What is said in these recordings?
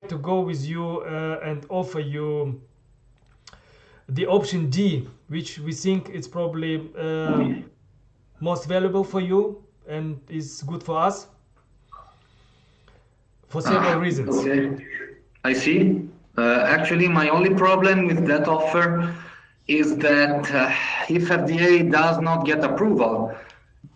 to go with you and offer you the option D, which we think is probably most valuable for you and is good for us for several reasons. Okay, I see. Actually, my only problem with that offer is that if FDA does not get approval,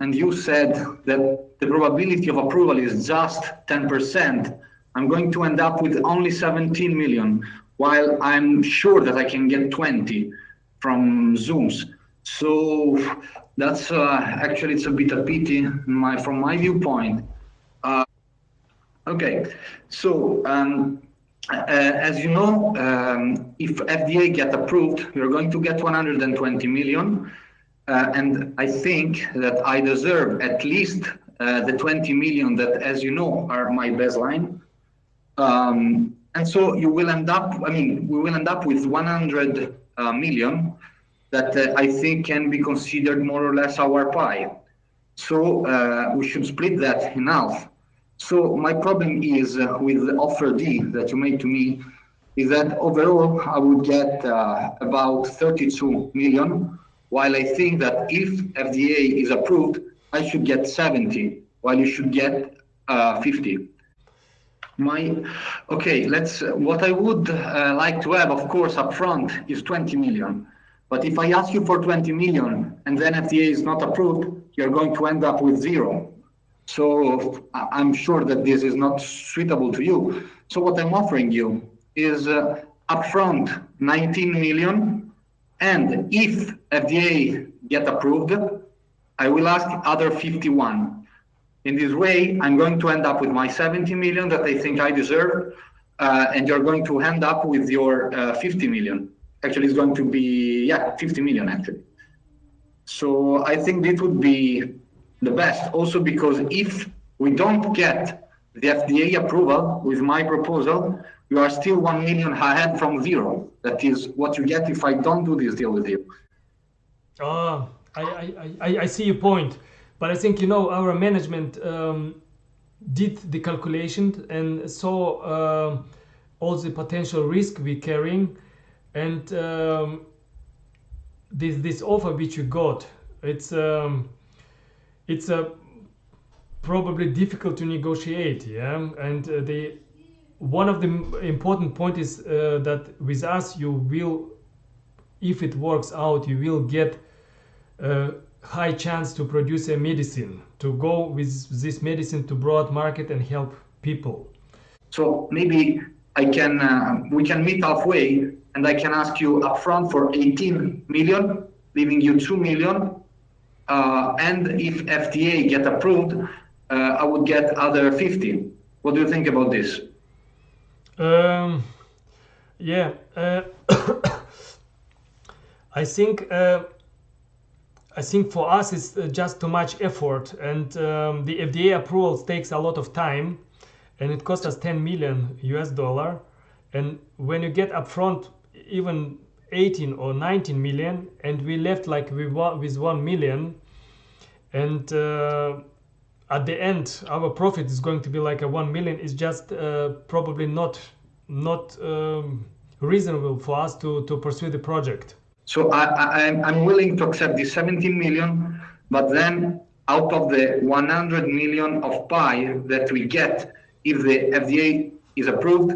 and you said that the probability of approval is just 10%, I'm going to end up with only 17 million, while I'm sure that I can get 20 from Zooms. So that's actually, it's a bit a pity from my viewpoint. Okay, so as you know, if FDA get approved, you're going to get 120 million. And I think that I deserve at least the 20 million that, as you know, are my baseline. And so you will end up, I mean, we will end up with 100 million that I think can be considered more or less our pie. So we should split that in half. So my problem is with the offer D that you made to me is that overall I would get about 32 million, while I think that if FDA is approved, I should get 70, while you should get 50. Okay, what I would like to have, of course, upfront is 20 million. But if I ask you for 20 million and then FDA is not approved, you're going to end up with 0. So I'm sure that this is not suitable to you. So what I'm offering you is upfront 19 million. And if FDA get approved, I will ask other 51. In this way, I'm going to end up with my 70 million that I think I deserve. And you're going to end up with your 50 million. Actually, it's going to be, 50 million actually. So I think this would be the best, also because if we don't get the FDA approval with my proposal, you are still 1 million ahead from 0. That is what you get if I don't do this deal with you. I see your point, but I think, you know, our management did the calculation and saw all the potential risk we're carrying, and this offer which you got, it's probably difficult to negotiate, and the one of the important point is that with us you will, if it works out, you will get a high chance to produce a medicine, to go with this medicine to broad market and help people. So maybe I can we can meet halfway, and I can ask you upfront for 18 million, leaving you 2 million. And if FDA get approved, I would get other 50. What do you think about this? I think for us it's just too much effort, and the FDA approval takes a lot of time, and it costs us 10 million US dollar. And when you get upfront even 18 or 19 million, and we left like with 1 million, and at the end our profit is going to be like a 1 million, is just probably not reasonable for us to pursue the project. So I'm willing to accept the 17 million, but then out of the 100 million of pie that we get if the FDA is approved,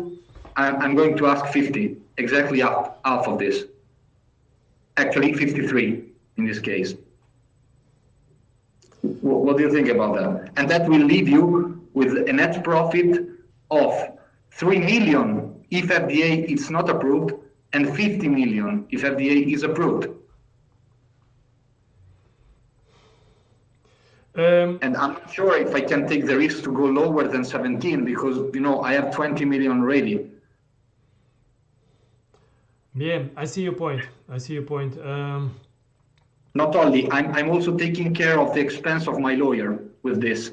I'm going to ask 50, exactly half of this. Actually 53 in this case. What do you think about that? And that will leave you with a net profit of 3 million if FDA is not approved, and 50 million if FDA is approved. And I'm not sure if I can take the risk to go lower than 17, because, you know, I have 20 million already. Yeah, I see your point. Not only, I'm also taking care of the expense of my lawyer with this.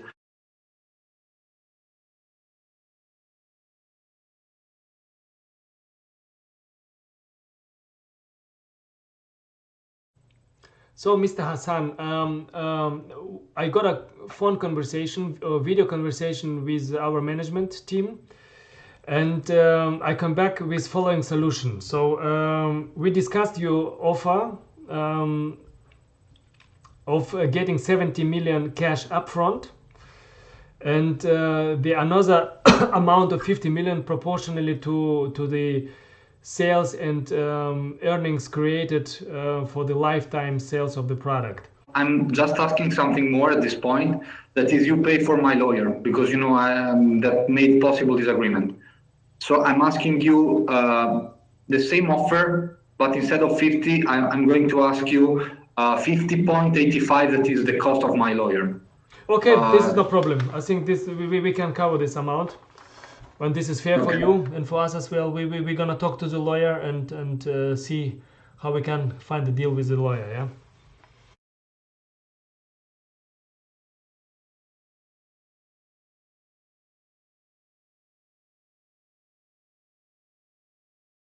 So, Mr. Hasan, I got a phone conversation, a video conversation with our management team, And I come back with following solution. So we discussed your offer of getting 70 million cash upfront, and the another amount of 50 million proportionally to the sales and earnings created for the lifetime sales of the product. I'm just asking something more at this point. That is, you pay for my lawyer because you know that made possible this agreement. So I'm asking you the same offer, but instead of 50, I'm going to ask you 50.85. That is the cost of my lawyer. Okay, this is no problem. I think this we can cover this amount. When this is fair for you and for us as well, we're gonna talk to the lawyer and see how we can find a deal with the lawyer. Yeah.